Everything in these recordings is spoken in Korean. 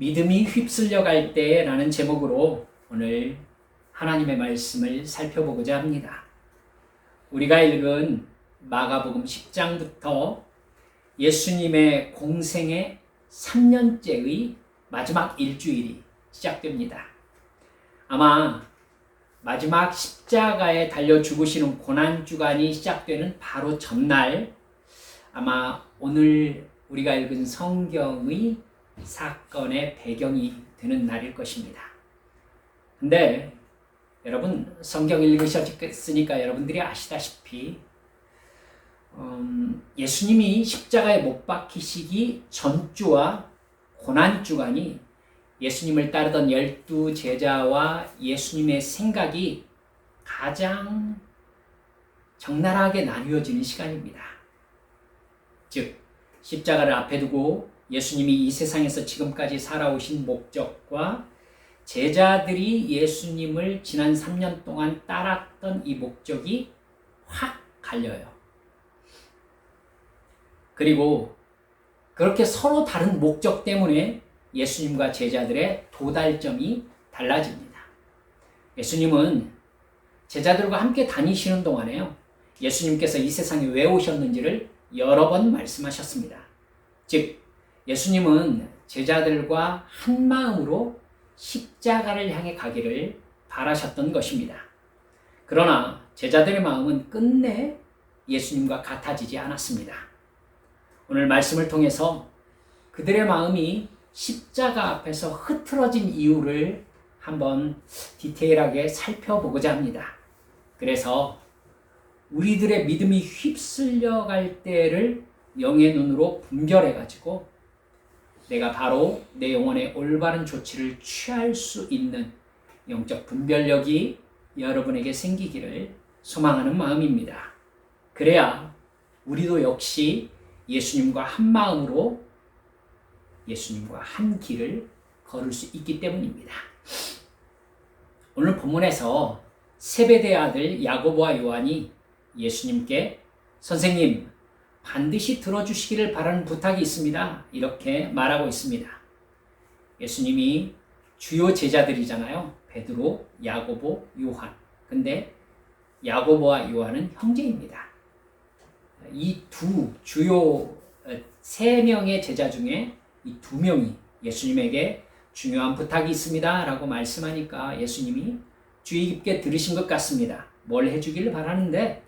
믿음이 휩쓸려 갈 때라는 제목으로 오늘 하나님의 말씀을 살펴보고자 합니다. 우리가 읽은 마가복음 10장부터 예수님의 공생의 3년째의 마지막 일주일이 시작됩니다. 아마 마지막 십자가에 달려 죽으시는 고난주간이 시작되는 바로 전날, 아마 오늘 우리가 읽은 성경의 사건의 배경이 되는 날일 것입니다. 근데 여러분, 성경 읽으셨으니까 여러분들이 아시다시피 예수님이 십자가에 못 박히시기 전주와 고난주간이 예수님을 따르던 12 제자와 예수님의 생각이 가장 적나라하게 나뉘어지는 시간입니다. 즉, 십자가를 앞에 두고 예수님이 이 세상에서 지금까지 살아오신 목적과 제자들이 예수님을 지난 3년 동안 따랐던 이 목적이 확 갈려요. 그리고 그렇게 서로 다른 목적 때문에 예수님과 제자들의 도달점이 달라집니다. 예수님은 제자들과 함께 다니시는 동안에요, 예수님께서 이 세상에 왜 오셨는지를 여러 번 말씀하셨습니다. 즉, 예수님은 제자들과 한 마음으로 십자가를 향해 가기를 바라셨던 것입니다. 그러나 제자들의 마음은 끝내 예수님과 같아지지 않았습니다. 오늘 말씀을 통해서 그들의 마음이 십자가 앞에서 흐트러진 이유를 한번 디테일하게 살펴보고자 합니다. 그래서 우리들의 믿음이 휩쓸려 갈 때를 영의 눈으로 분별해가지고 내가 바로 내 영혼의 올바른 조치를 취할 수 있는 영적 분별력이 여러분에게 생기기를 소망하는 마음입니다. 그래야 우리도 역시 예수님과 한 마음으로 예수님과 한 길을 걸을 수 있기 때문입니다. 오늘 본문에서 세베대의 아들 야고보와 요한이 예수님께 선생님, 반드시 들어주시기를 바라는 부탁이 있습니다, 이렇게 말하고 있습니다. 예수님이 주요 제자들이잖아요. 베드로, 야고보, 요한. 근데 야고보와 요한은 형제입니다. 이 두 주요 3명의 제자 중에 이 2명이 예수님에게 중요한 부탁이 있습니다 라고 말씀하니까 예수님이 주의 깊게 들으신 것 같습니다. 뭘 해주기를 바라는데,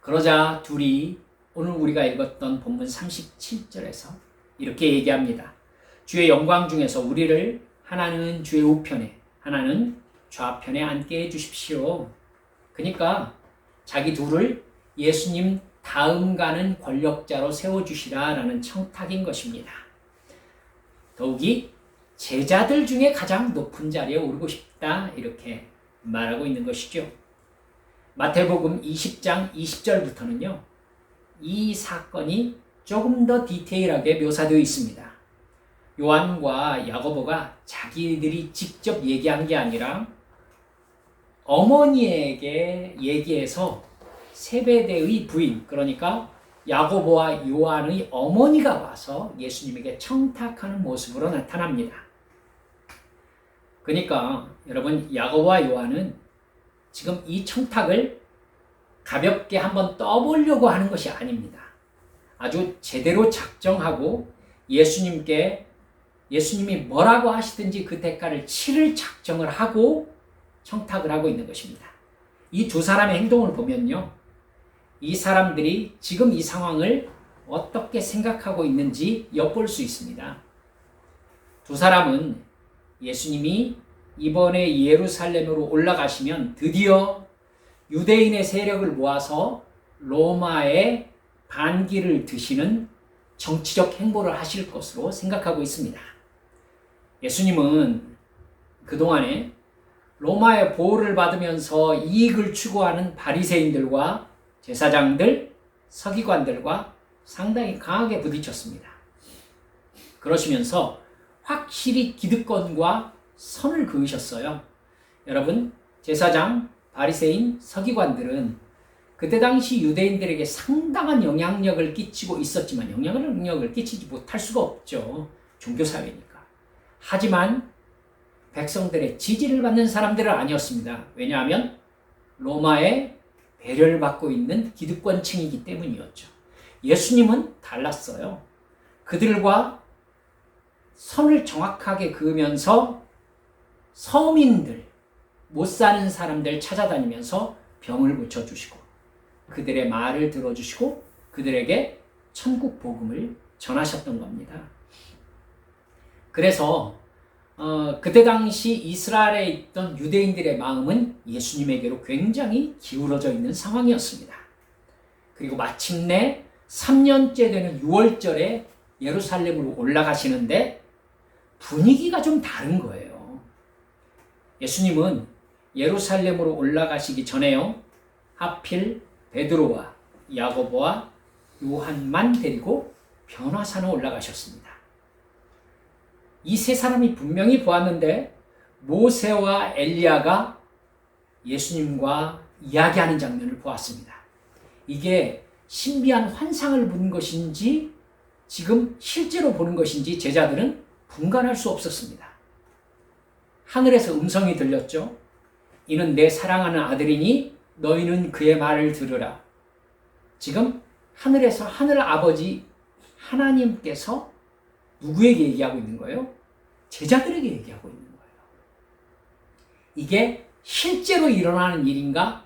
그러자 둘이 오늘 우리가 읽었던 본문 37절에서 이렇게 얘기합니다. 주의 영광 중에서 우리를 하나는 주의 우편에, 하나는 좌편에 앉게 해주십시오. 그러니까 자기 둘을 예수님 다음 가는 권력자로 세워주시라라는 청탁인 것입니다. 더욱이 제자들 중에 가장 높은 자리에 오르고 싶다, 이렇게 말하고 있는 것이죠. 마태복음 20장 20절부터는요, 이 사건이 조금 더 디테일하게 묘사되어 있습니다. 요한과 야고보가 자기들이 직접 얘기한 게 아니라 어머니에게 얘기해서 세베대의 부인, 그러니까 야고보와 요한의 어머니가 와서 예수님에게 청탁하는 모습으로 나타납니다. 그러니까 여러분, 야고보와 요한은 지금 이 청탁을 가볍게 한번 떠보려고 하는 것이 아닙니다. 아주 제대로 작정하고 예수님이 뭐라고 하시든지 그 대가를 치를 작정을 하고 청탁을 하고 있는 것입니다. 이 두 사람의 행동을 보면요, 이 사람들이 지금 이 상황을 어떻게 생각하고 있는지 엿볼 수 있습니다. 두 사람은 예수님이 이번에 예루살렘으로 올라가시면 드디어 유대인의 세력을 모아서 로마의 반기를 드시는 정치적 행보를 하실 것으로 생각하고 있습니다. 예수님은 그동안에 로마의 보호를 받으면서 이익을 추구하는 바리새인들과 제사장들, 서기관들과 상당히 강하게 부딪혔습니다. 그러시면서 확실히 기득권과 선을 그으셨어요. 여러분, 제사장, 바리새인, 서기관들은 그때 당시 유대인들에게 상당한 영향력을 끼치고 있었지만 영향력을 끼치지 못할 수가 없죠. 종교사회니까. 하지만 백성들의 지지를 받는 사람들은 아니었습니다. 왜냐하면 로마의 배려를 받고 있는 기득권층이기 때문이었죠. 예수님은 달랐어요. 그들과 선을 정확하게 그으면서 서민들, 못 사는 사람들 찾아다니면서 병을 고쳐주시고 그들의 말을 들어주시고 그들에게 천국 복음을 전하셨던 겁니다. 그래서 그때 당시 이스라엘에 있던 유대인들의 마음은 예수님에게로 굉장히 기울어져 있는 상황이었습니다. 그리고 마침내 3년째 되는 6월절에 예루살렘으로 올라가시는데 분위기가 좀 다른 거예요. 예수님은 예루살렘으로 올라가시기 전에요. 하필 베드로와 야고보와 요한만 데리고 변화산에 올라가셨습니다. 이 세 사람이 분명히 보았는데 모세와 엘리야가 예수님과 이야기하는 장면을 보았습니다. 이게 신비한 환상을 본 것인지 지금 실제로 보는 것인지 제자들은 분간할 수 없었습니다. 하늘에서 음성이 들렸죠. 이는 내 사랑하는 아들이니 너희는 그의 말을 들으라. 지금 하늘에서 하늘 아버지 하나님께서 누구에게 얘기하고 있는 거예요? 제자들에게 얘기하고 있는 거예요. 이게 실제로 일어나는 일인가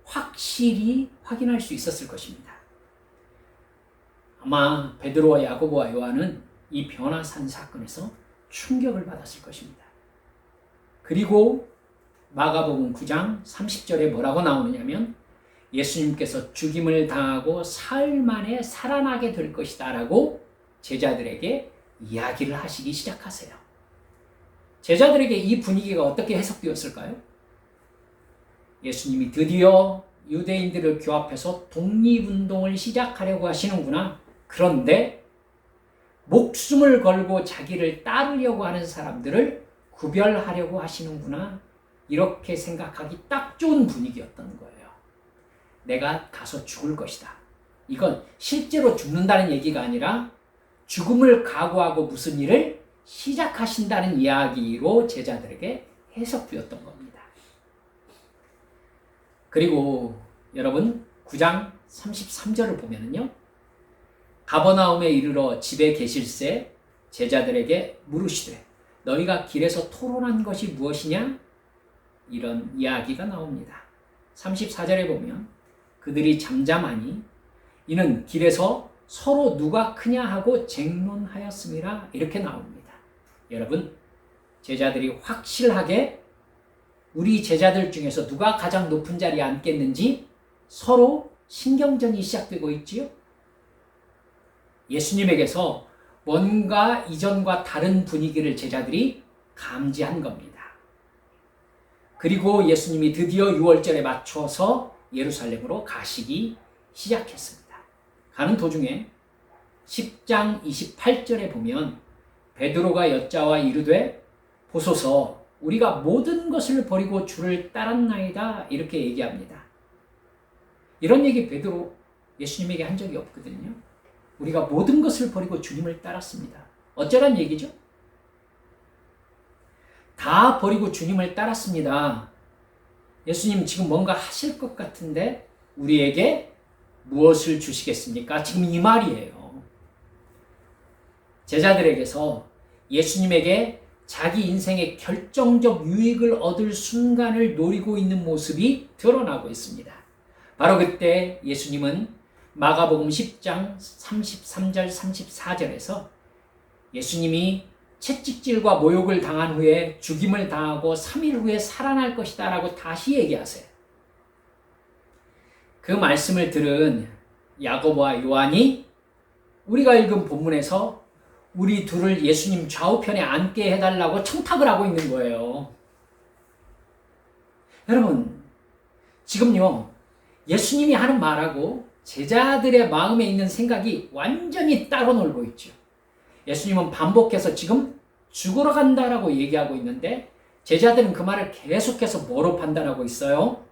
확실히 확인할 수 있었을 것입니다. 아마 베드로와 야고보와 요한은 이 변화산 사건에서 충격을 받았을 것입니다. 그리고 마가복음 9장 30절에 뭐라고 나오느냐면 예수님께서 죽임을 당하고 사흘 만에 살아나게 될 것이다 라고 제자들에게 이야기를 하시기 시작하세요. 제자들에게 이 분위기가 어떻게 해석되었을까요? 예수님이 드디어 유대인들을 규합해서 독립운동을 시작하려고 하시는구나. 그런데 목숨을 걸고 자기를 따르려고 하는 사람들을 구별하려고 하시는구나. 이렇게 생각하기 딱 좋은 분위기였던 거예요. 내가 가서 죽을 것이다. 이건 실제로 죽는다는 얘기가 아니라 죽음을 각오하고 무슨 일을 시작하신다는 이야기로 제자들에게 해석되었던 겁니다. 그리고 여러분 9장 33절을 보면은요. 가버나움에 이르러 집에 계실새 제자들에게 물으시되 너희가 길에서 토론한 것이 무엇이냐? 이런 이야기가 나옵니다. 34절에 보면 그들이 잠잠하니 이는 길에서 서로 누가 크냐 하고 쟁론하였음이라 이렇게 나옵니다. 여러분 제자들이 확실하게 우리 제자들 중에서 누가 가장 높은 자리에 앉겠는지 서로 신경전이 시작되고 있지요. 예수님에게서 뭔가 이전과 다른 분위기를 제자들이 감지한 겁니다. 그리고 예수님이 드디어 6월절에 맞춰서 예루살렘으로 가시기 시작했습니다. 가는 도중에 10장 28절에 보면 베드로가 여짜와 이르되 보소서 우리가 모든 것을 버리고 주를 따랐나이다 이렇게 얘기합니다. 이런 얘기 베드로 예수님에게 한 적이 없거든요. 우리가 모든 것을 버리고 주님을 따랐습니다. 어쩌란 얘기죠? 다 버리고 주님을 따랐습니다. 예수님 지금 뭔가 하실 것 같은데 우리에게 무엇을 주시겠습니까? 지금 이 말이에요. 제자들에게서 예수님에게 자기 인생의 결정적 유익을 얻을 순간을 노리고 있는 모습이 드러나고 있습니다. 바로 그때 예수님은 마가복음 10장 33절 34절에서 예수님이 채찍질과 모욕을 당한 후에 죽임을 당하고 3일 후에 살아날 것이다 라고 다시 얘기하세요. 그 말씀을 들은 야고보와 요한이 우리가 읽은 본문에서 우리 둘을 예수님 좌우편에 앉게 해달라고 청탁을 하고 있는 거예요. 여러분 지금요 예수님이 하는 말하고 제자들의 마음에 있는 생각이 완전히 따로 놀고 있죠. 예수님은 반복해서 지금 죽으러 간다라고 얘기하고 있는데 제자들은 그 말을 계속해서 뭐로 판단하고 있어요?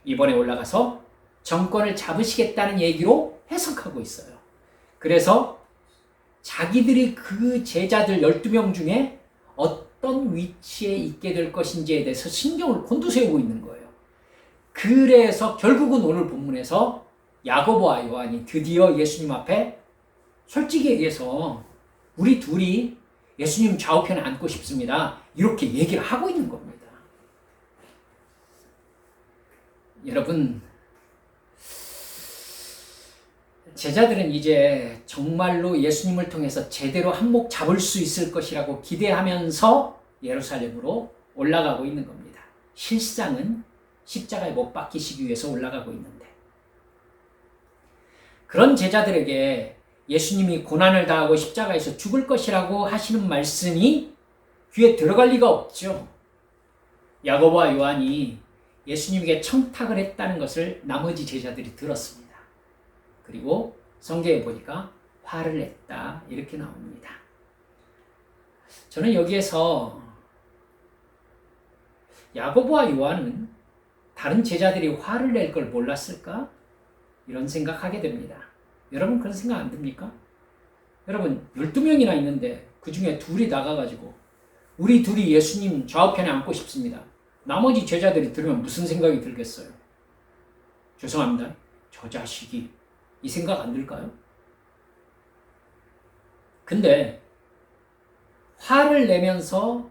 이번에 올라가서 정권을 잡으시겠다는 얘기로 해석하고 있어요. 그래서 자기들이 그 제자들 12명 중에 어떤 위치에 있게 될 것인지에 대해서 신경을 곤두세우고 있는 거예요. 그래서 결국은 오늘 본문에서 야고보와 요한이 드디어 예수님 앞에 솔직히 얘기해서 우리 둘이 예수님 좌우편에 앉고 싶습니다. 이렇게 얘기를 하고 있는 겁니다. 여러분, 제자들은 이제 정말로 예수님을 통해서 제대로 한몫 잡을 수 있을 것이라고 기대하면서 예루살렘으로 올라가고 있는 겁니다. 실상은 십자가에 못 박히시기 위해서 올라가고 있는데, 그런 제자들에게 예수님이 고난을 당하고 십자가에서 죽을 것이라고 하시는 말씀이 귀에 들어갈 리가 없죠. 야고보와 요한이 예수님에게 청탁을 했다는 것을 나머지 제자들이 들었습니다. 그리고 성경에 보니까 화를 냈다 이렇게 나옵니다. 저는 여기에서 야고보와 요한은 다른 제자들이 화를 낼 걸 몰랐을까? 이런 생각하게 됩니다. 여러분 그런 생각 안 듭니까? 여러분 12명이나 있는데 그 중에 둘이 나가가지고 우리 둘이 예수님 좌우편에 앉고 싶습니다. 나머지 제자들이 들으면 무슨 생각이 들겠어요? 죄송합니다. 저 자식이 이 생각 안 들까요? 근데 화를 내면서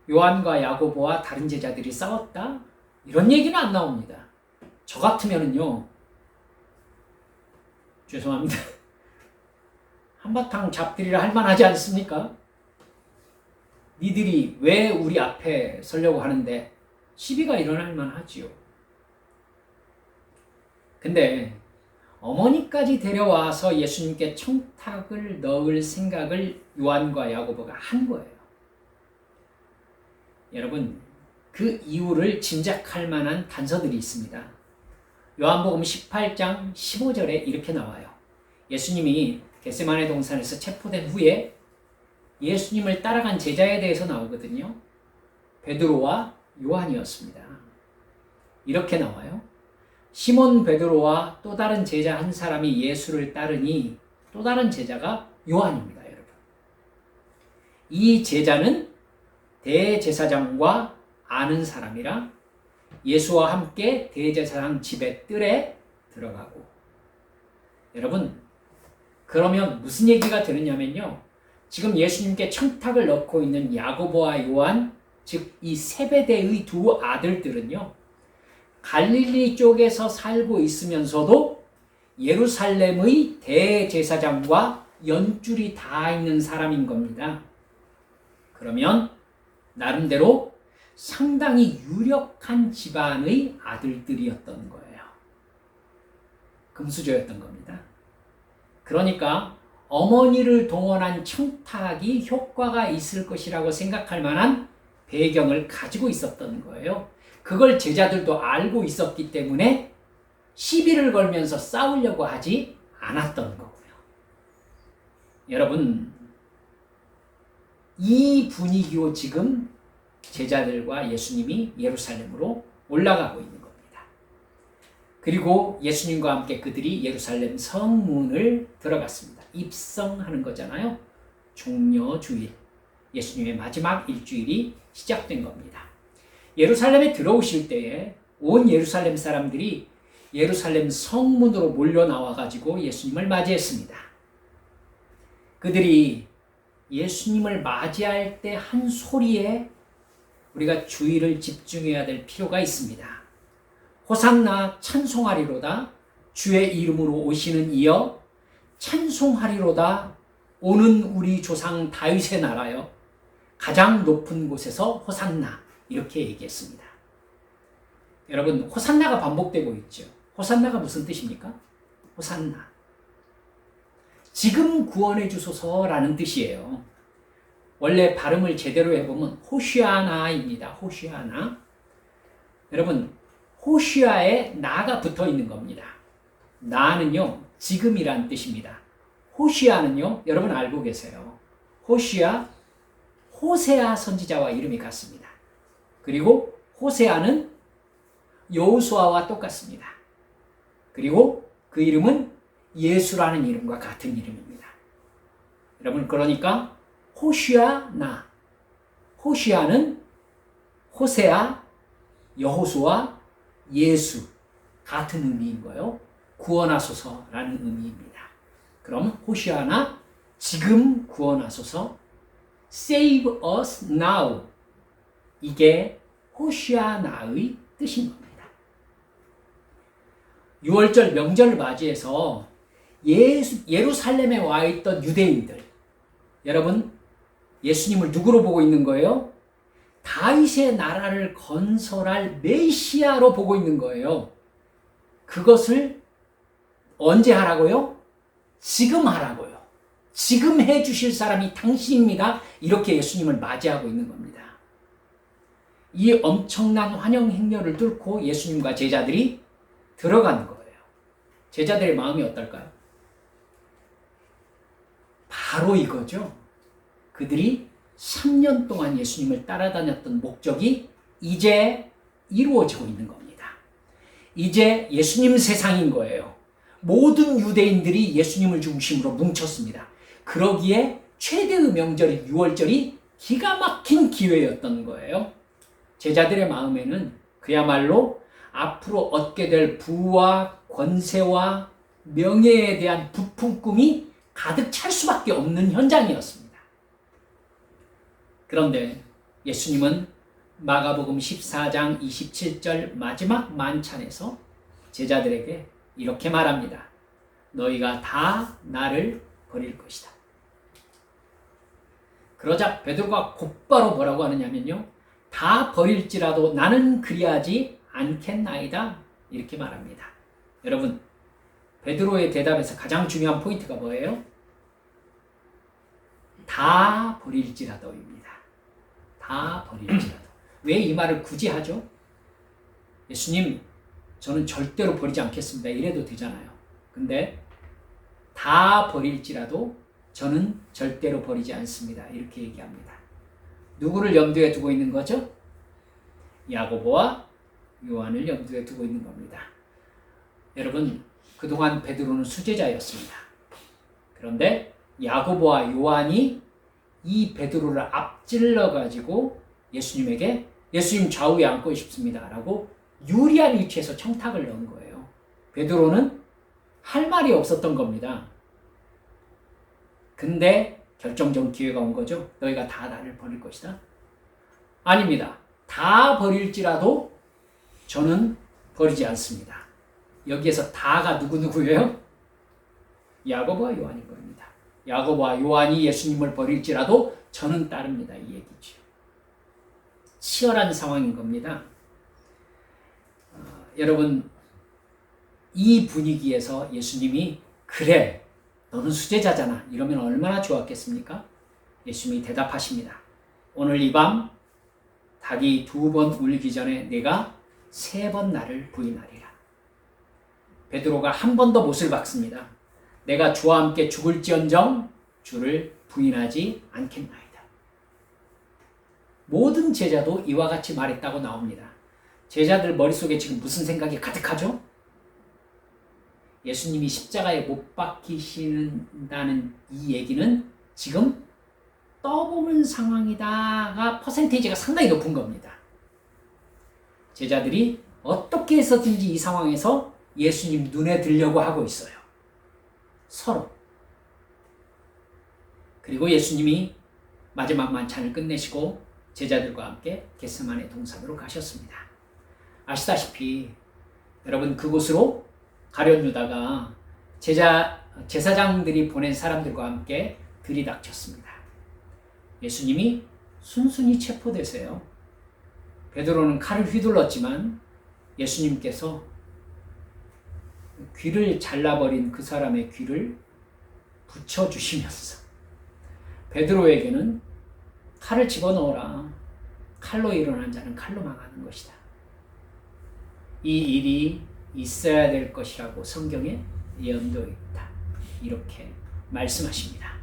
요한과 야고보와 다른 제자들이 싸웠다? 이런 얘기는 안 나옵니다. 저 같으면은요, 죄송합니다. 한바탕 잡들이라 할 만하지 않습니까? 니들이 왜 우리 앞에 서려고 하는데 시비가 일어날 만하지요. 근데 어머니까지 데려와서 예수님께 청탁을 넣을 생각을 요한과 야고보가 한 거예요. 여러분, 그 이유를 짐작할 만한 단서들이 있습니다. 요한복음 18장 15절에 이렇게 나와요. 예수님이 겟세마네 동산에서 체포된 후에 예수님을 따라간 제자에 대해서 나오거든요. 베드로와 요한이었습니다. 이렇게 나와요. 시몬 베드로와 또 다른 제자 한 사람이 예수를 따르니 또 다른 제자가 요한입니다, 여러분. 이 제자는 대제사장과 아는 사람이라 예수와 함께 대제사장 집의 뜰에 들어가고. 여러분, 그러면 무슨 얘기가 되느냐면요, 지금 예수님께 청탁을 넣고 있는 야고보와 요한, 즉 이 세베대의 두 아들들은요, 갈릴리 쪽에서 살고 있으면서도 예루살렘의 대제사장과 연줄이 다 있는 사람인 겁니다. 그러면 나름대로 상당히 유력한 집안의 아들들이었던 거예요. 금수저였던 겁니다. 그러니까 어머니를 동원한 청탁이 효과가 있을 것이라고 생각할 만한 배경을 가지고 있었던 거예요. 그걸 제자들도 알고 있었기 때문에 시비를 걸면서 싸우려고 하지 않았던 거고요. 여러분, 이 분위기로 지금 제자들과 예수님이 예루살렘으로 올라가고 있는 겁니다. 그리고 예수님과 함께 그들이 예루살렘 성문을 들어갔습니다. 입성하는 거잖아요. 종려주일, 예수님의 마지막 일주일이 시작된 겁니다. 예루살렘에 들어오실 때에 온 예루살렘 사람들이 예루살렘 성문으로 몰려 나와가지고 예수님을 맞이했습니다. 그들이 예수님을 맞이할 때 한 소리에 우리가 주의를 집중해야 될 필요가 있습니다. 호산나 찬송하리로다, 주의 이름으로 오시는 이여 찬송하리로다, 오는 우리 조상 다윗의 나라여 가장 높은 곳에서 호산나, 이렇게 얘기했습니다. 여러분, 호산나가 반복되고 있죠. 호산나가 무슨 뜻입니까? 호산나, 지금 구원해 주소서라는 뜻이에요. 원래 발음을 제대로 해보면 호시아나입니다. 호시아나. 여러분, 호시아에 나가 붙어 있는 겁니다. 나는요, 지금이란 뜻입니다. 호시아는요, 여러분 알고 계세요. 호시아, 호세아 선지자와 이름이 같습니다. 그리고 호세아는 여호수아와 똑같습니다. 그리고 그 이름은 예수라는 이름과 같은 이름입니다. 여러분, 그러니까 호시아나, 호시아는 호세아, 여호수아, 예수 같은 의미인 거예요. 구원하소서라는 의미입니다. 그럼 호시아나, 지금 구원하소서, Save us now, 이게 호시아나의 뜻인 겁니다. 6월절 명절을 맞이해서 예루살렘에 와 있던 유대인들, 여러분, 예수님을 누구로 보고 있는 거예요? 다윗의 나라를 건설할 메시아로 보고 있는 거예요. 그것을 언제 하라고요? 지금 하라고요. 지금 해주실 사람이 당신입니다. 이렇게 예수님을 맞이하고 있는 겁니다. 이 엄청난 환영 행렬을 뚫고 예수님과 제자들이 들어가는 거예요. 제자들의 마음이 어떨까요? 바로 이거죠. 그들이 3년 동안 예수님을 따라다녔던 목적이 이제 이루어지고 있는 겁니다. 이제 예수님 세상인 거예요. 모든 유대인들이 예수님을 중심으로 뭉쳤습니다. 그러기에 최대의 명절인 6월절이 기가 막힌 기회였던 거예요. 제자들의 마음에는 그야말로 앞으로 얻게 될 부와 권세와 명예에 대한 부푼 꿈이 가득 찰 수밖에 없는 현장이었습니다. 그런데 예수님은 마가복음 14장 27절 마지막 만찬에서 제자들에게 이렇게 말합니다. 너희가 다 나를 버릴 것이다. 그러자 베드로가 곧바로 뭐라고 하느냐면요, 다 버릴지라도 나는 그리하지 않겠나이다, 이렇게 말합니다. 여러분, 베드로의 대답에서 가장 중요한 포인트가 뭐예요? 다 버릴지라도입니다. 다 버릴지라도. 왜 이 말을 굳이 하죠? 예수님, 저는 절대로 버리지 않겠습니다, 이래도 되잖아요. 근데 다 버릴지라도 저는 절대로 버리지 않습니다, 이렇게 얘기합니다. 누구를 염두에 두고 있는 거죠? 야고보와 요한을 염두에 두고 있는 겁니다. 여러분, 그동안 베드로는 수제자였습니다. 그런데 야고보와 요한이 이 베드로를 앞질러 가지고 예수님에게 예수님 좌우에 앉고 싶습니다 라고 유리한 위치에서 청탁을 넣은 거예요. 베드로는 할 말이 없었던 겁니다. 근데 결정적인 기회가 온 거죠. 너희가 다 나를 버릴 것이다. 아닙니다. 다 버릴지라도 저는 버리지 않습니다. 여기에서 다가 누구예요? 야고보와 요한인 겁니다. 야고보와 요한이 예수님을 버릴지라도 저는 따릅니다, 이 얘기죠. 치열한 상황인 겁니다. 여러분, 이 분위기에서 예수님이 그래, 너는 수제자잖아, 이러면 얼마나 좋았겠습니까? 예수님이 대답하십니다. 오늘 이 밤 닭이 2번 울기 전에 내가 3번 나를 부인하리라. 베드로가 한 번 더 못을 박습니다. 내가 주와 함께 죽을지언정 주를 부인하지 않겠나이다. 모든 제자도 이와 같이 말했다고 나옵니다. 제자들 머릿속에 지금 무슨 생각이 가득하죠? 예수님이 십자가에 못 박히신다는 이 얘기는 지금 떠보는 상황이다가 퍼센테이지가 상당히 높은 겁니다. 제자들이 어떻게 해서든지 이 상황에서 예수님 눈에 들려고 하고 있어요. 서로. 그리고 예수님이 마지막 만찬을 끝내시고 제자들과 함께 겟세마네 동산으로 가셨습니다. 아시다시피 여러분, 그곳으로 가룟 유다가 제사장들이 보낸 사람들과 함께 들이닥쳤습니다. 예수님이 순순히 체포되세요. 베드로는 칼을 휘둘렀지만 예수님께서 귀를 잘라버린 그 사람의 귀를 붙여주시면서 베드로에게는 칼을 집어넣어라. 칼로 일어난 자는 칼로 망하는 것이다. 이 일이 있어야 될 것이라고 성경에 예언되어 있다. 이렇게 말씀하십니다.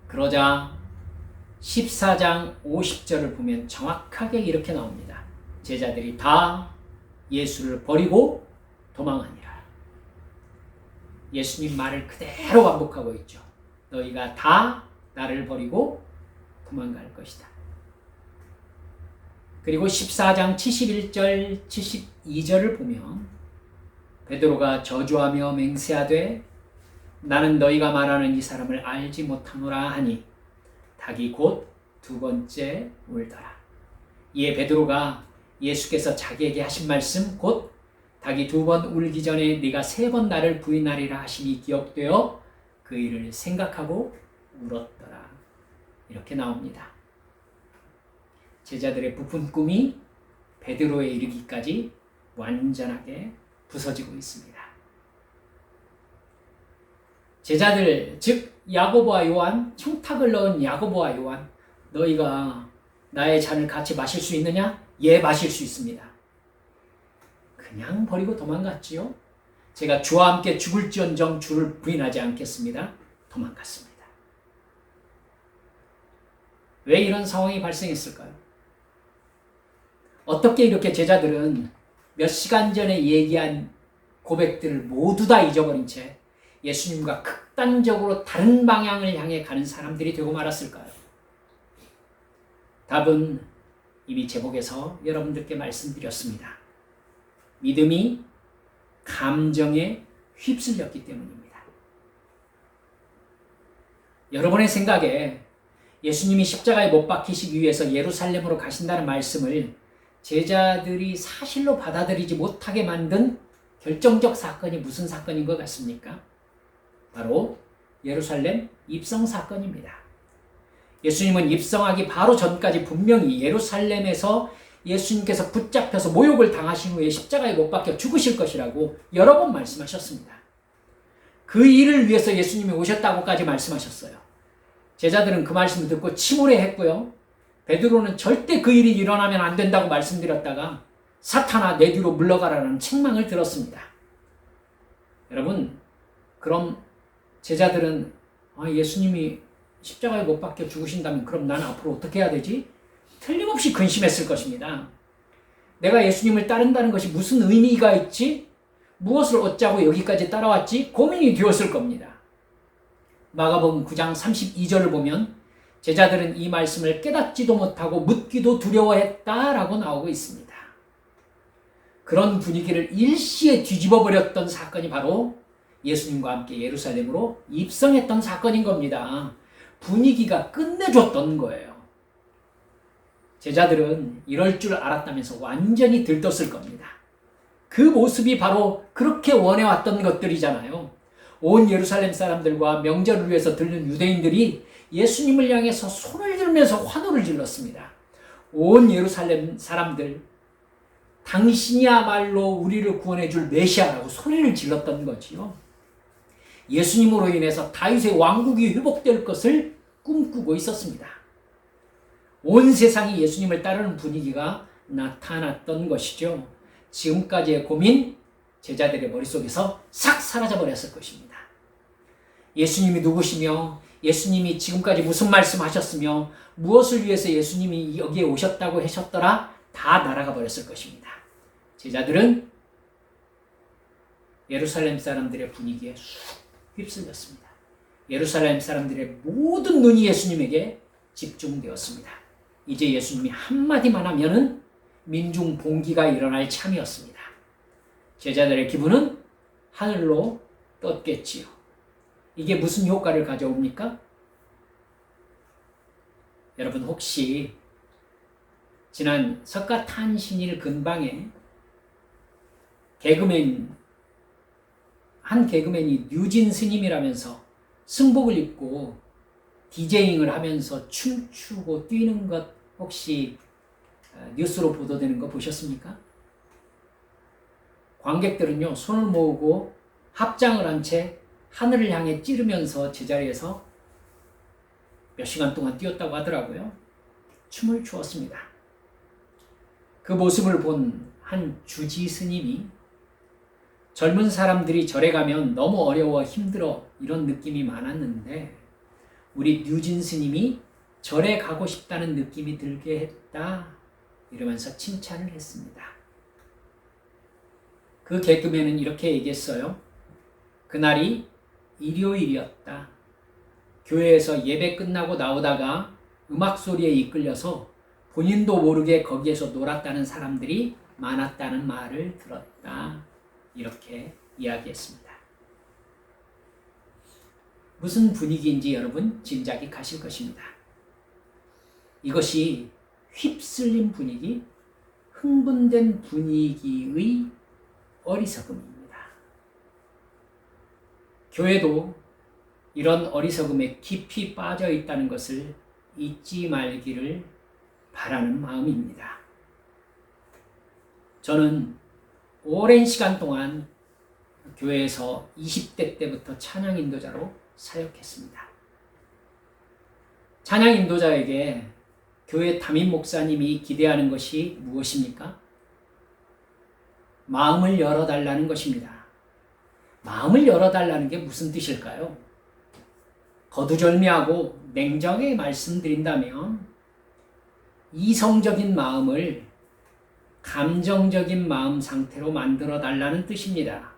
그러자 14장 50절을 보면 정확하게 이렇게 나옵니다. 제자들이 다 예수를 버리고 도망하니라. 예수님 말을 그대로 반복하고 있죠. 너희가 다 나를 버리고 도망갈 것이다. 그리고 14장 71절 72절을 보면 베드로가 저주하며 맹세하되 나는 너희가 말하는 이 사람을 알지 못하노라 하니 닭이 곧 두 번째 울더라. 이에 베드로가 예수께서 자기에게 하신 말씀 곧 닭이 두 번 울기 전에 네가 세 번 나를 부인하리라 하심이 기억되어 그 일을 생각하고 울었더라. 이렇게 나옵니다. 제자들의 부푼 꿈이 베드로에 이르기까지 완전하게 부서지고 있습니다. 제자들 즉 야고보와 요한, 청탁을 넣은 야고보와 요한, 너희가 나의 잔을 같이 마실 수 있느냐? 예, 마실 수 있습니다. 그냥 버리고 도망갔지요. 제가 주와 함께 죽을지언정 주를 부인하지 않겠습니다. 도망갔습니다. 왜 이런 상황이 발생했을까요? 어떻게 이렇게 제자들은 몇 시간 전에 얘기한 고백들을 모두 다 잊어버린 채 예수님과 극단적으로 다른 방향을 향해 가는 사람들이 되고 말았을까요? 답은 이미 제목에서 여러분들께 말씀드렸습니다. 믿음이 감정에 휩쓸렸기 때문입니다. 여러분의 생각에 예수님이 십자가에 못 박히시기 위해서 예루살렘으로 가신다는 말씀을 제자들이 사실로 받아들이지 못하게 만든 결정적 사건이 무슨 사건인 것 같습니까? 바로 예루살렘 입성 사건입니다. 예수님은 입성하기 바로 전까지 분명히 예루살렘에서 예수님께서 붙잡혀서 모욕을 당하신 후에 십자가에 못 박혀 죽으실 것이라고 여러 번 말씀하셨습니다. 그 일을 위해서 예수님이 오셨다고까지 말씀하셨어요. 제자들은 그 말씀을 듣고 침울해했고요. 베드로는 절대 그 일이 일어나면 안 된다고 말씀드렸다가 사탄아 내 뒤로 물러가라는 책망을 들었습니다. 여러분, 그럼 제자들은 예수님이 십자가에 못 박혀 죽으신다면 그럼 나는 앞으로 어떻게 해야 되지? 틀림없이 근심했을 것입니다. 내가 예수님을 따른다는 것이 무슨 의미가 있지? 무엇을 얻자고 여기까지 따라왔지? 고민이 되었을 겁니다. 마가복음 9장 32절을 보면 제자들은 이 말씀을 깨닫지도 못하고 묻기도 두려워했다라고 나오고 있습니다. 그런 분위기를 일시에 뒤집어 버렸던 사건이 바로 예수님과 함께 예루살렘으로 입성했던 사건인 겁니다. 분위기가 끝내줬던 거예요. 제자들은 이럴 줄 알았다면서 완전히 들떴을 겁니다. 그 모습이 바로 그렇게 원해왔던 것들이잖아요. 온 예루살렘 사람들과 명절을 위해서 들른 유대인들이 예수님을 향해서 손을 들면서 환호를 질렀습니다. 온 예루살렘 사람들, 당신이야말로 우리를 구원해 줄 메시아라고 소리를 질렀던 거지요. 예수님으로 인해서 다윗의 왕국이 회복될 것을 꿈꾸고 있었습니다. 온 세상이 예수님을 따르는 분위기가 나타났던 것이죠. 지금까지의 고민, 제자들의 머릿속에서 싹 사라져버렸을 것입니다. 예수님이 누구시며 예수님이 지금까지 무슨 말씀하셨으며 무엇을 위해서 예수님이 여기에 오셨다고 하셨더라 다 날아가 버렸을 것입니다. 제자들은 예루살렘 사람들의 분위기에 쑥 휩쓸렸습니다. 예루살렘 사람들의 모든 눈이 예수님에게 집중되었습니다. 이제 예수님이 한마디만 하면은 민중 봉기가 일어날 참이었습니다. 제자들의 기분은 하늘로 떴겠지요. 이게 무슨 효과를 가져옵니까? 여러분 혹시 지난 석가탄신일 근방에 한 개그맨이 뉴진 스님이라면서 승복을 입고 디제잉을 하면서 춤추고 뛰는 것 혹시 뉴스로 보도되는 거 보셨습니까? 관객들은요 손을 모으고 합장을 한 채 하늘을 향해 찌르면서 제자리에서 몇 시간 동안 뛰었다고 하더라고요. 춤을 추었습니다. 그 모습을 본 한 주지 스님이 젊은 사람들이 절에 가면 너무 어려워 힘들어 이런 느낌이 많았는데 우리 뉴진 스님이 절에 가고 싶다는 느낌이 들게 했다 이러면서 칭찬을 했습니다. 그 개그맨은 이렇게 얘기했어요. 그날이 일요일이었다. 교회에서 예배 끝나고 나오다가 음악 소리에 이끌려서 본인도 모르게 거기에서 놀았다는 사람들이 많았다는 말을 들었다. 이렇게 이야기했습니다. 무슨 분위기인지 여러분 짐작이 가실 것입니다. 이것이 휩쓸린 분위기, 흥분된 분위기의 어리석음입니다. 교회도 이런 어리석음에 깊이 빠져 있다는 것을 잊지 말기를 바라는 마음입니다. 저는 오랜 시간 동안 교회에서 20대 때부터 찬양 인도자로 사역했습니다. 찬양 인도자에게 교회 담임 목사님이 기대하는 것이 무엇입니까? 마음을 열어달라는 것입니다. 마음을 열어달라는 게 무슨 뜻일까요? 거두절미하고 냉정하게 말씀드린다면 이성적인 마음을 감정적인 마음 상태로 만들어 달라는 뜻입니다.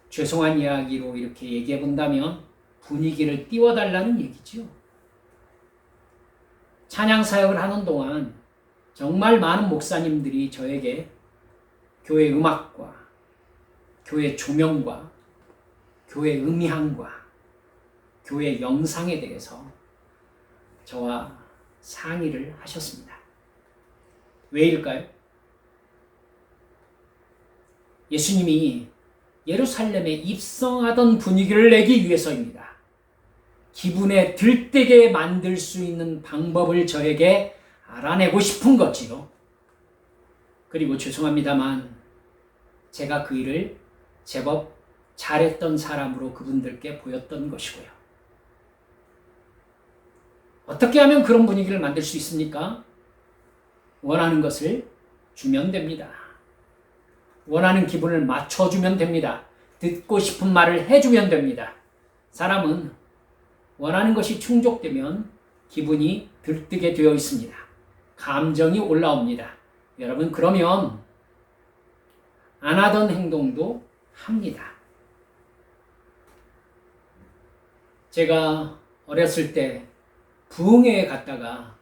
죄송한 이야기로 이렇게 얘기해 본다면 분위기를 띄워달라는 얘기죠. 찬양 사역을 하는 동안 정말 많은 목사님들이 저에게 교회 음악과 교회 조명과 교회 음향과 교회 영상에 대해서 저와 상의를 하셨습니다. 왜일까요? 예수님이 예루살렘에 입성하던 분위기를 내기 위해서입니다. 기분에 들뜨게 만들 수 있는 방법을 저에게 알아내고 싶은 거지요. 그리고 죄송합니다만 제가 그 일을 제법 잘했던 사람으로 그분들께 보였던 것이고요. 어떻게 하면 그런 분위기를 만들 수 있습니까? 원하는 것을 주면 됩니다. 원하는 기분을 맞춰주면 됩니다. 듣고 싶은 말을 해주면 됩니다. 사람은 원하는 것이 충족되면 기분이 들뜨게 되어 있습니다. 감정이 올라옵니다. 여러분, 그러면 안 하던 행동도 합니다. 제가 어렸을 때 부흥회에 갔다가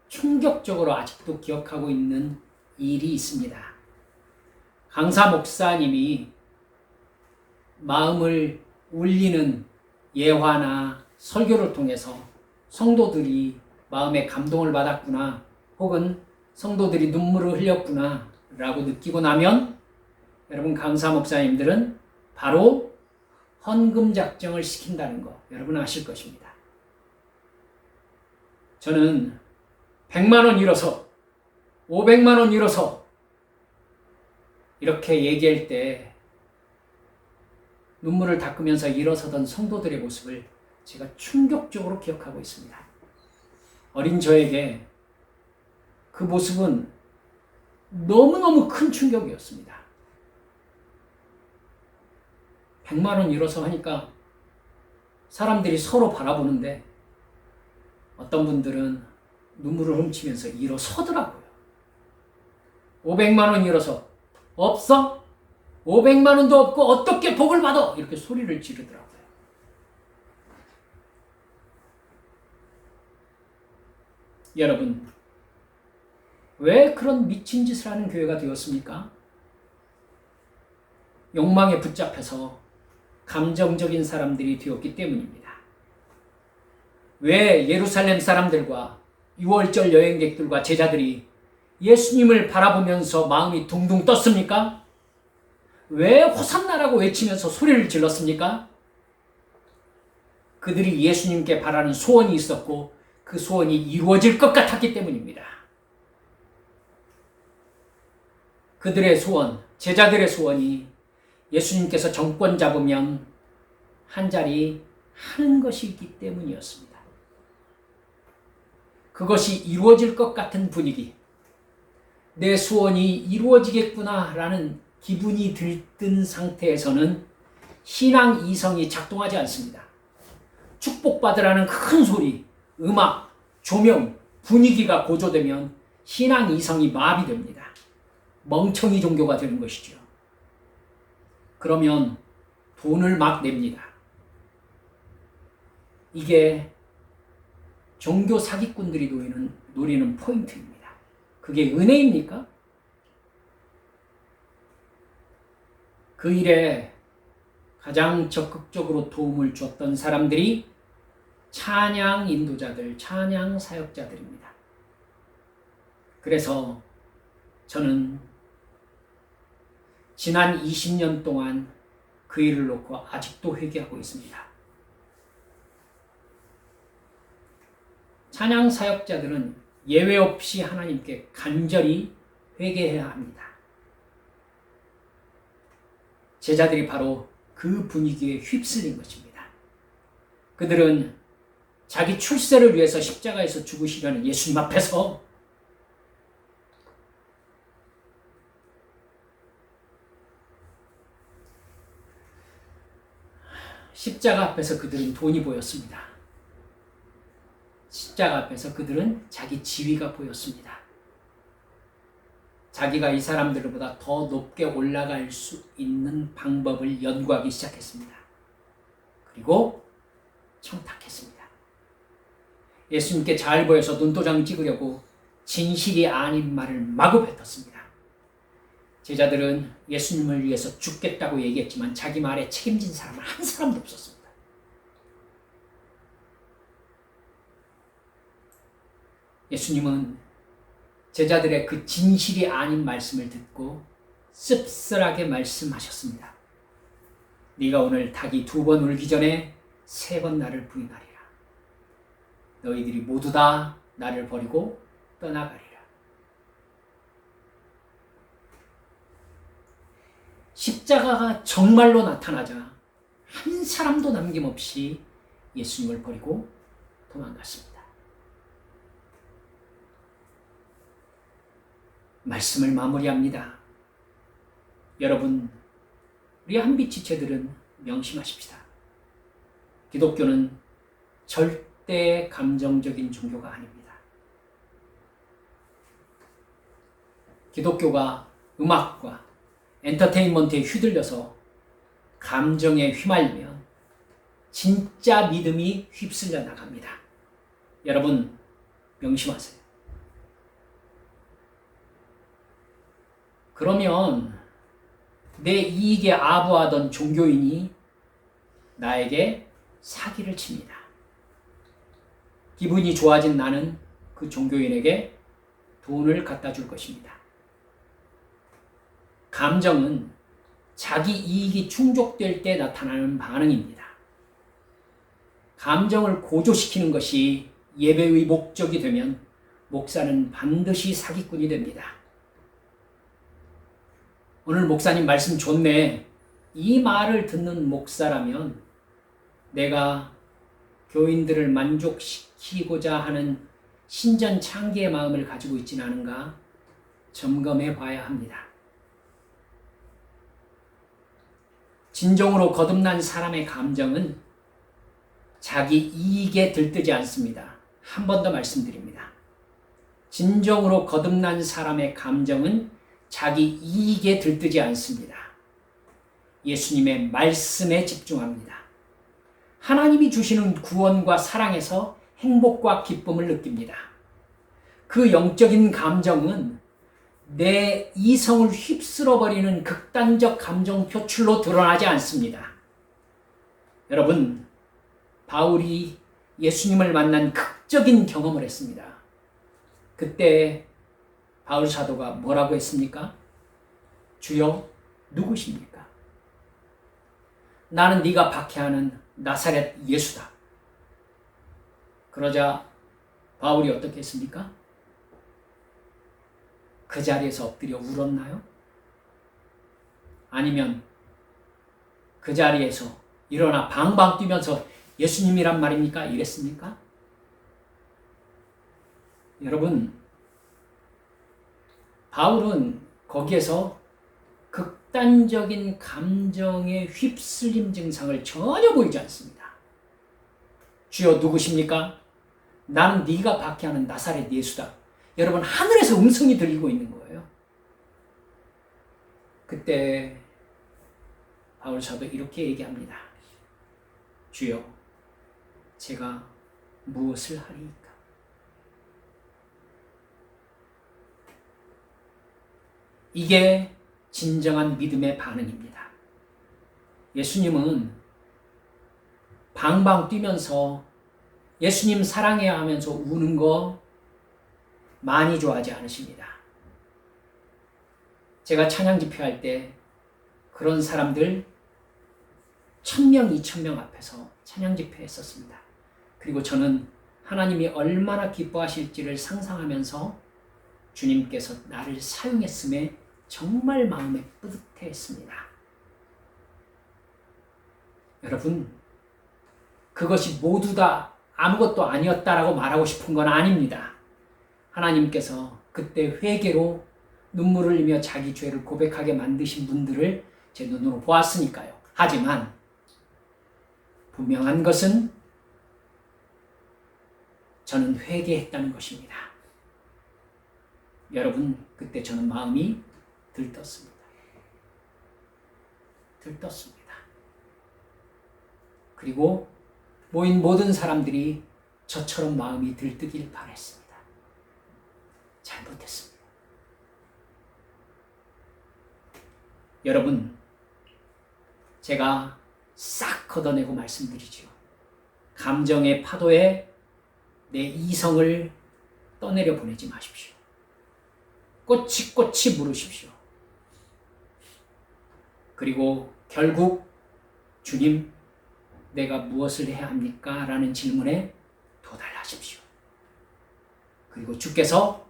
충격적으로 아직도 기억하고 있는 일이 있습니다. 강사 목사님이 마음을 울리는 예화나 설교를 통해서 성도들이 마음에 감동을 받았구나, 혹은 성도들이 눈물을 흘렸구나 라고 느끼고 나면 여러분, 강사 목사님들은 바로 헌금 작정을 시킨다는 거 여러분 아실 것입니다. 저는 100만 원 잃어서 500만 원 잃어서 이렇게 얘기할 때 눈물을 닦으면서 일어서던 성도들의 모습을 제가 충격적으로 기억하고 있습니다. 어린 저에게 그 모습은 너무너무 큰 충격이었습니다. 100만 원 잃어서 하니까 사람들이 서로 바라보는데 어떤 분들은 눈물을 훔치면서 일어서더라고요. 500만 원 잃어서 없어? 500만 원도 없고 어떻게 복을 받아? 이렇게 소리를 지르더라고요. 여러분, 왜 그런 미친 짓을 하는 교회가 되었습니까? 욕망에 붙잡혀서 감정적인 사람들이 되었기 때문입니다. 왜 예루살렘 사람들과 6월절 여행객들과 제자들이 예수님을 바라보면서 마음이 둥둥 떴습니까? 왜 호산나라고 외치면서 소리를 질렀습니까? 그들이 예수님께 바라는 소원이 있었고 그 소원이 이루어질 것 같았기 때문입니다. 그들의 소원, 제자들의 소원이 예수님께서 정권 잡으면 한 자리 하는 것이기 때문이었습니다. 그것이 이루어질 것 같은 분위기, 내 소원이 이루어지겠구나라는 기분이 들뜬 상태에서는 신앙 이성이 작동하지 않습니다. 축복받으라는 큰 소리, 음악, 조명, 분위기가 고조되면 신앙 이성이 마비됩니다. 멍청이 종교가 되는 것이죠. 그러면 돈을 막 냅니다. 이게 종교 사기꾼들이 노리는 포인트입니다. 그게 은혜입니까? 그 일에 가장 적극적으로 도움을 줬던 사람들이 찬양 인도자들, 찬양 사역자들입니다. 그래서 저는 지난 20년 동안 그 일을 놓고 아직도 회개하고 있습니다. 찬양 사역자들은 예외 없이 하나님께 간절히 회개해야 합니다. 제자들이 바로 그 분위기에 휩쓸린 것입니다. 그들은 자기 출세를 위해서 십자가에서 죽으시려는 예수님 앞에서 십자가 앞에서 그들은 돈이 보였습니다. 십자가 앞에서 그들은 자기 지위가 보였습니다. 자기가 이 사람들보다 더 높게 올라갈 수 있는 방법을 연구하기 시작했습니다. 그리고 청탁했습니다. 예수님께 잘 보여서 눈도장 찍으려고 진실이 아닌 말을 마구 뱉었습니다. 제자들은 예수님을 위해서 죽겠다고 얘기했지만 자기 말에 책임진 사람은 한 사람도 없었습니다. 예수님은 제자들의 그 진실이 아닌 말씀을 듣고 씁쓸하게 말씀하셨습니다. 네가 오늘 닭이 2번 울기 전에 3번 나를 부인하리라. 너희들이 모두 다 나를 버리고 떠나가리라. 십자가가 정말로 나타나자 한 사람도 남김없이 예수님을 버리고 도망갔습니다. 말씀을 마무리합니다. 여러분, 우리 한빛 지체들은 명심하십시다. 기독교는 절대 감정적인 종교가 아닙니다. 기독교가 음악과 엔터테인먼트에 휘둘려서 감정에 휘말리면 진짜 믿음이 휩쓸려 나갑니다. 여러분, 명심하세요. 그러면 내 이익에 아부하던 종교인이 나에게 사기를 칩니다. 기분이 좋아진 나는 그 종교인에게 돈을 갖다 줄 것입니다. 감정은 자기 이익이 충족될 때 나타나는 반응입니다. 감정을 고조시키는 것이 예배의 목적이 되면 목사는 반드시 사기꾼이 됩니다. 오늘 목사님 말씀 좋네. 이 말을 듣는 목사라면 내가 교인들을 만족시키고자 하는 신전창기의 마음을 가지고 있지는 않은가 점검해 봐야 합니다. 진정으로 거듭난 사람의 감정은 자기 이익에 들뜨지 않습니다. 한 번 더 말씀드립니다. 진정으로 거듭난 사람의 감정은 자기 이익에 들뜨지 않습니다. 예수님의 말씀에 집중합니다. 하나님이 주시는 구원과 사랑에서 행복과 기쁨을 느낍니다. 그 영적인 감정은 내 이성을 휩쓸어버리는 극단적 감정 표출로 드러나지 않습니다. 여러분, 바울이 예수님을 만난 극적인 경험을 했습니다. 그때 바울 사도가 뭐라고 했습니까? 주여, 누구십니까? 나는 네가 박해하는 나사렛 예수다. 그러자 바울이 어떻게 했습니까? 그 자리에서 엎드려 울었나요? 아니면 그 자리에서 일어나 방방 뛰면서 예수님이란 말입니까? 이랬습니까? 여러분, 바울은 거기에서 극단적인 감정의 휩쓸림 증상을 전혀 보이지 않습니다. 주여, 누구십니까? 나는 네가 박해하는 나사렛 예수다. 여러분, 하늘에서 음성이 들리고 있는 거예요. 그때 바울 사도 이렇게 얘기합니다. 주여, 제가 무엇을 하리이까? 이게 진정한 믿음의 반응입니다. 예수님은 방방 뛰면서 예수님 사랑해야 하면서 우는 거 많이 좋아하지 않으십니다. 제가 찬양 집회할 때 그런 사람들 1000명, 2000명 앞에서 찬양 집회했었습니다. 그리고 저는 하나님이 얼마나 기뻐하실지를 상상하면서 주님께서 나를 사용했음에 정말 마음에 뿌듯해했습니다. 여러분, 그것이 모두 다 아무것도 아니었다라고 말하고 싶은 건 아닙니다. 하나님께서 그때 회개로 눈물을 흘리며 자기 죄를 고백하게 만드신 분들을 제 눈으로 보았으니까요. 하지만 분명한 것은 저는 회개했다는 것입니다. 여러분, 그때 저는 마음이 들떴습니다. 그리고 모인 모든 사람들이 저처럼 마음이 들뜨길 바랬습니다. 잘못했습니다. 여러분, 제가 싹 걷어내고 말씀드리죠. 감정의 파도에 내 이성을 떠내려 보내지 마십시오. 꼬치꼬치 물으십시오. 그리고 결국 주님, 내가 무엇을 해야 합니까? 라는 질문에 도달하십시오. 그리고 주께서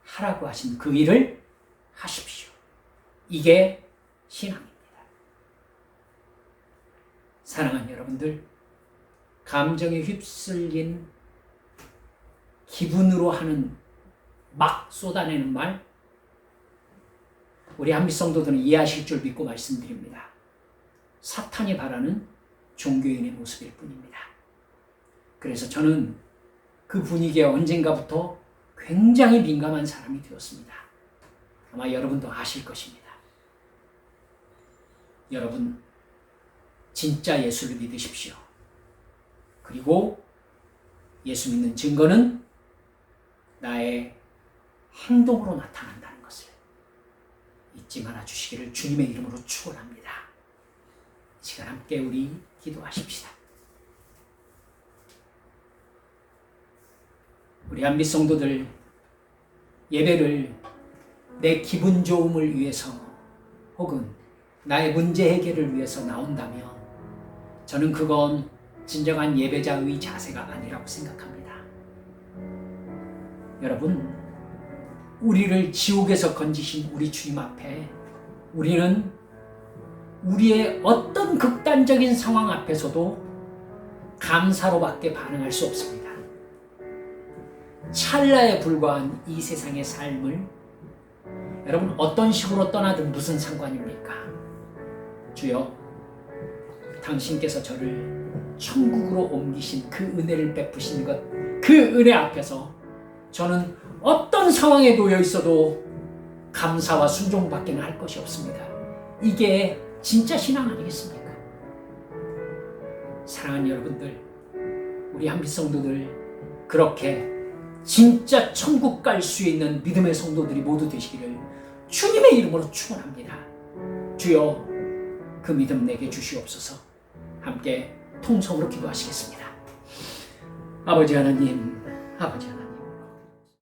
하라고 하신 그 일을 하십시오. 이게 신앙입니다. 사랑하는 여러분들, 감정에 휩쓸린 기분으로 하는 막 쏟아내는 말, 우리 한빛 성도들은 이해하실 줄 믿고 말씀드립니다. 사탄이 바라는 종교인의 모습일 뿐입니다. 그래서 저는 그 분위기에 언젠가부터 굉장히 민감한 사람이 되었습니다. 아마 여러분도 아실 것입니다. 여러분, 진짜 예수를 믿으십시오. 그리고 예수 믿는 증거는 나의 행동으로 나타난다는 것을 잊지 말아 주시기를 주님의 이름으로 축원합니다. 이 시간 함께 우리 기도하십시다. 우리 한빛 성도들, 예배를 내 기분 좋음을 위해서 혹은 나의 문제 해결을 위해서 나온다면 저는 그건 진정한 예배자의 자세가 아니라고 생각합니다. 여러분, 우리를 지옥에서 건지신 우리 주님 앞에 우리는 우리의 어떤 극단적인 상황 앞에서도 감사로밖에 반응할 수 없습니다. 찰나에 불과한 이 세상의 삶을 여러분 어떤 식으로 떠나든 무슨 상관입니까? 주여, 당신께서 저를 천국으로 옮기신 그 은혜를 베푸신 것, 그 은혜 앞에서 저는 어떤 상황에 놓여 있어도 감사와 순종밖에 할 것이 없습니다. 이게 진짜 신앙 아니겠습니까? 사랑하는 여러분들, 우리 한빛 성도들, 그렇게 진짜 천국 갈 수 있는 믿음의 성도들이 모두 되시기를 주님의 이름으로 축원합니다. 주여, 그 믿음 내게 주시옵소서. 함께 통성으로 기도하시겠습니다. 아버지 하나님, 아버지 하나님,